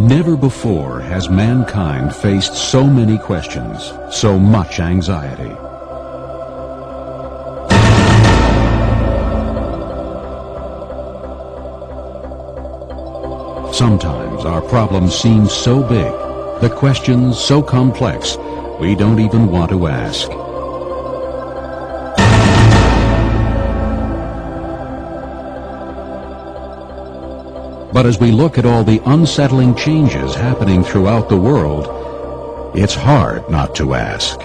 Never before has mankind faced so many questions, so much anxiety. Sometimes our problems seem so big, the questions so complex, we don't even want to ask. But as we look at all the unsettling changes happening throughout the world, it's hard not to ask.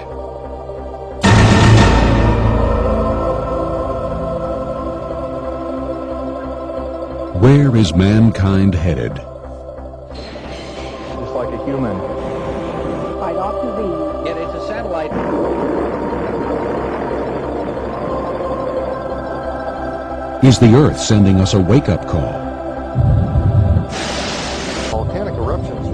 Where is mankind headed? Just like a human. Quite ought to be. Yeah, it's a satellite. Is the Earth sending us a wake-up call? Volcanic eruptions.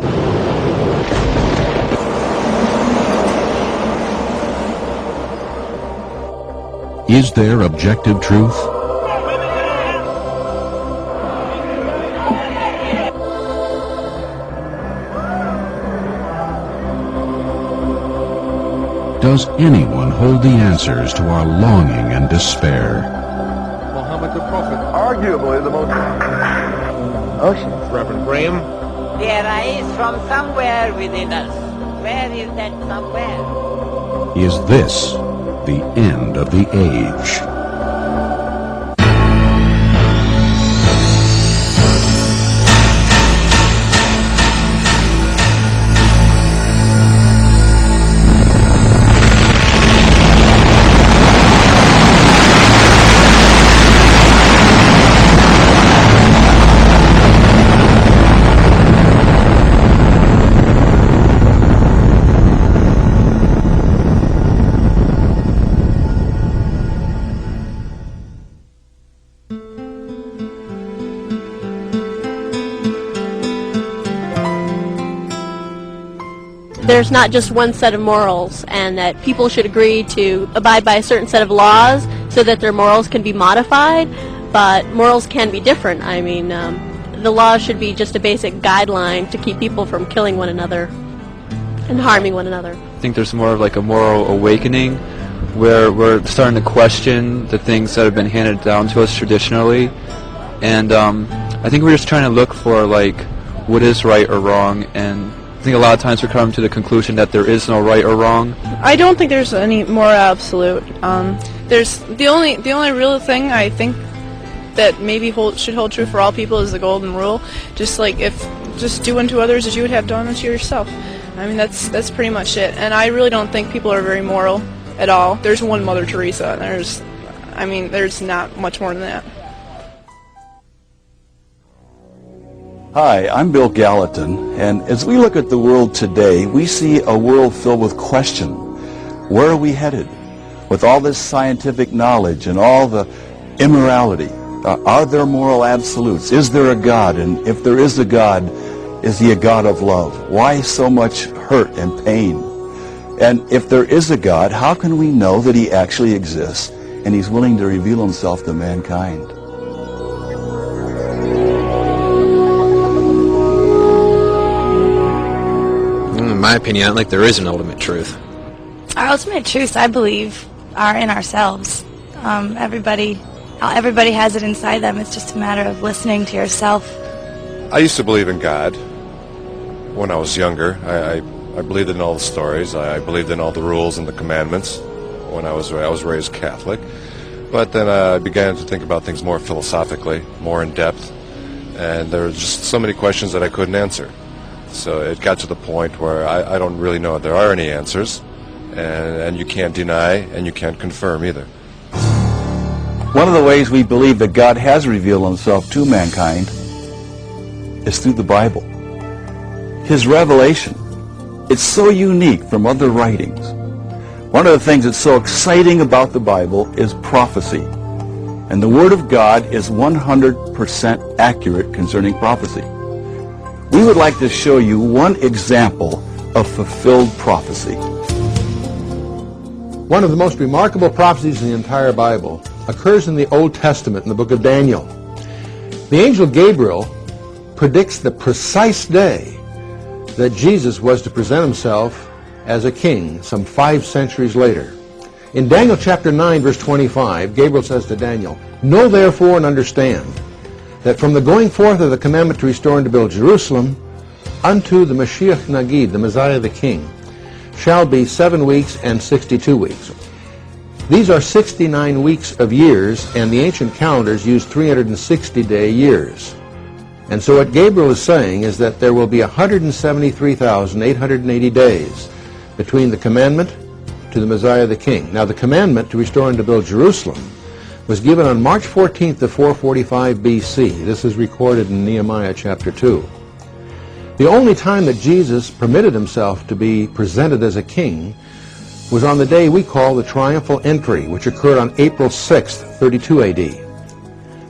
Is there objective truth? Does anyone hold the answers to our longing and despair? Muhammad the Prophet. Arguably the most... Oceans. Reverend Graham. There is from somewhere within us. Where is that somewhere? Is this the end of the age? There's not just one set of morals, and that people should agree to abide by a certain set of laws so that their morals can be modified, but morals can be different. I mean, the law should be just a basic guideline to keep people from killing one another and harming one another. I think there's more of like a moral awakening where we're starting to question the things that have been handed down to us traditionally, and I think we're just trying to look for like what is right or wrong, and I think a lot of times we're coming to the conclusion that there is no right or wrong. I don't think there's any more absolute. There's the only real thing I think that maybe should hold true for all people is the golden rule. Just do unto others as you would have done unto yourself. I mean that's pretty much it. And I really don't think people are very moral at all. There's one Mother Teresa. There's not much more than that. Hi, I'm Bill Gallatin, and as we look at the world today, we see a world filled with question. Where are we headed? With all this scientific knowledge and all the immorality, are there moral absolutes? Is there a God? And if there is a God, is he a God of love? Why so much hurt and pain? And if there is a God, how can we know that he actually exists and he's willing to reveal himself to mankind? In my opinion, I don't think there is an ultimate truth. Our ultimate truths, I believe, are in ourselves. Everybody has it inside them. It's just a matter of listening to yourself. I used to believe in God when I was younger. I believed in all the stories. I believed in all the rules and the commandments when I was raised Catholic. But then I began to think about things more philosophically, more in depth, and there were just so many questions that I couldn't answer. So it got to the point where I don't really know if there are any answers, and you can't deny and you can't confirm either. One of the ways we believe that God has revealed himself to mankind is through the Bible. His revelation, it's so unique from other writings. One of the things that's so exciting about the Bible is prophecy. And the Word of God is 100% accurate concerning prophecy. We would like to show you one example of fulfilled prophecy. One of the most remarkable prophecies in the entire Bible occurs in the Old Testament in the book of Daniel. The angel Gabriel predicts the precise day that Jesus was to present himself as a king some 5 centuries later. In Daniel chapter 9, verse 25, Gabriel says to Daniel, "Know therefore and understand that from the going forth of the commandment to restore and to build Jerusalem unto the Mashiach Nagid, the Messiah the King, shall be 7 weeks and 62 weeks. These are 69 weeks of years, and the ancient calendars used 360-day years. And so what Gabriel is saying is that there will be 173,880 days between the commandment to the Messiah the King. Now the commandment to restore and to build Jerusalem was given on March 14th of 445 BC. This is recorded in Nehemiah chapter 2. The only time that Jesus permitted himself to be presented as a king was on the day we call the triumphal entry, which occurred on April 6th, 32 AD.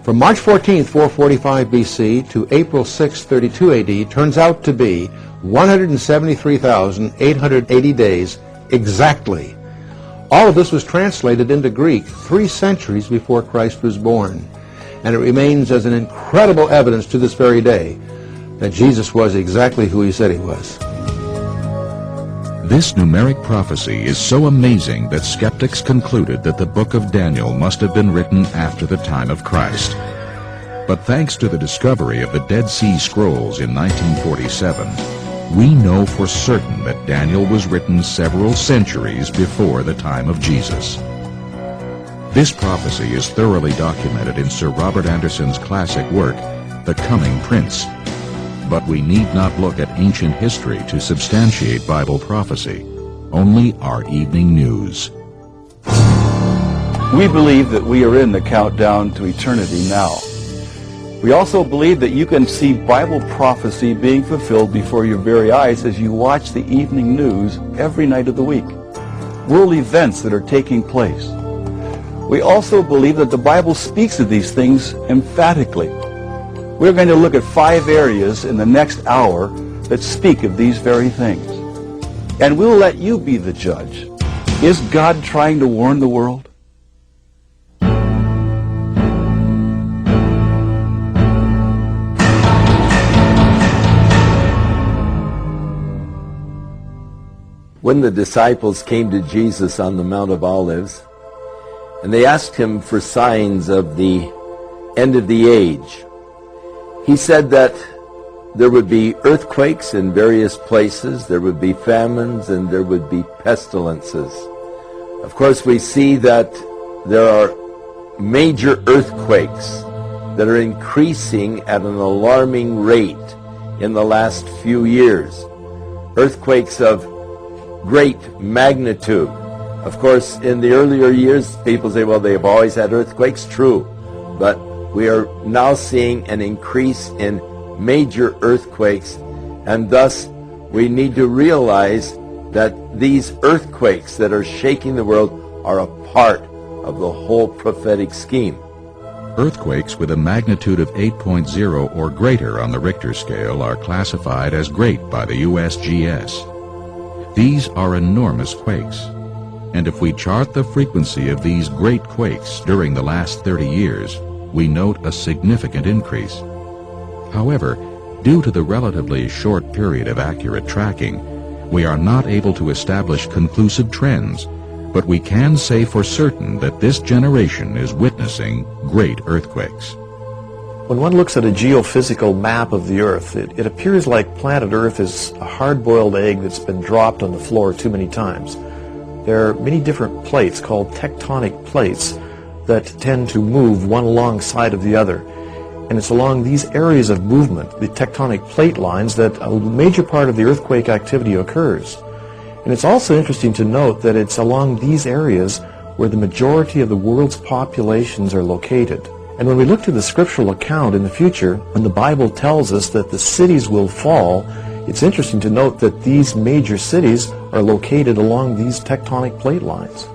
From March 14th, 445 BC to April 6th, 32 AD turns out to be 173,880 days exactly. All of this was translated into Greek 3 centuries before Christ was born, and it remains as an incredible evidence to this very day that Jesus was exactly who he said he was. This numeric prophecy is so amazing that skeptics concluded that the book of Daniel must have been written after the time of Christ. But thanks to the discovery of the Dead Sea Scrolls in 1947, we know for certain that Daniel was written several centuries before the time of Jesus. This prophecy is thoroughly documented in Sir Robert Anderson's classic work, The Coming Prince. But we need not look at ancient history to substantiate Bible prophecy, only our evening news. We believe that we are in the countdown to eternity now. We also believe that you can see Bible prophecy being fulfilled before your very eyes as you watch the evening news every night of the week. World events that are taking place. We also believe that the Bible speaks of these things emphatically. We're going to look at 5 areas in the next hour that speak of these very things. And we'll let you be the judge. Is God trying to warn the world? When the disciples came to Jesus on the Mount of Olives, and they asked him for signs of the end of the age, he said that there would be earthquakes in various places, there would be famines, and there would be pestilences. Of course, we see that there are major earthquakes that are increasing at an alarming rate in the last few years. Earthquakes of great magnitude. Of course, in the earlier years, people say, well, they've always had earthquakes. True. But we are now seeing an increase in major earthquakes, and thus we need to realize that these earthquakes that are shaking the world are a part of the whole prophetic scheme. Earthquakes with a magnitude of 8.0 or greater on the Richter scale are classified as great by the USGS. These are enormous quakes, and if we chart the frequency of these great quakes during the last 30 years, we note a significant increase. However, due to the relatively short period of accurate tracking, we are not able to establish conclusive trends, but we can say for certain that this generation is witnessing great earthquakes. When one looks at a geophysical map of the Earth, it appears like planet Earth is a hard-boiled egg that's been dropped on the floor too many times. There are many different plates called tectonic plates that tend to move one alongside of the other. And it's along these areas of movement, the tectonic plate lines, that a major part of the earthquake activity occurs. And it's also interesting to note that it's along these areas where the majority of the world's populations are located. And when we look to the scriptural account in the future, when the Bible tells us that the cities will fall, it's interesting to note that these major cities are located along these tectonic plate lines.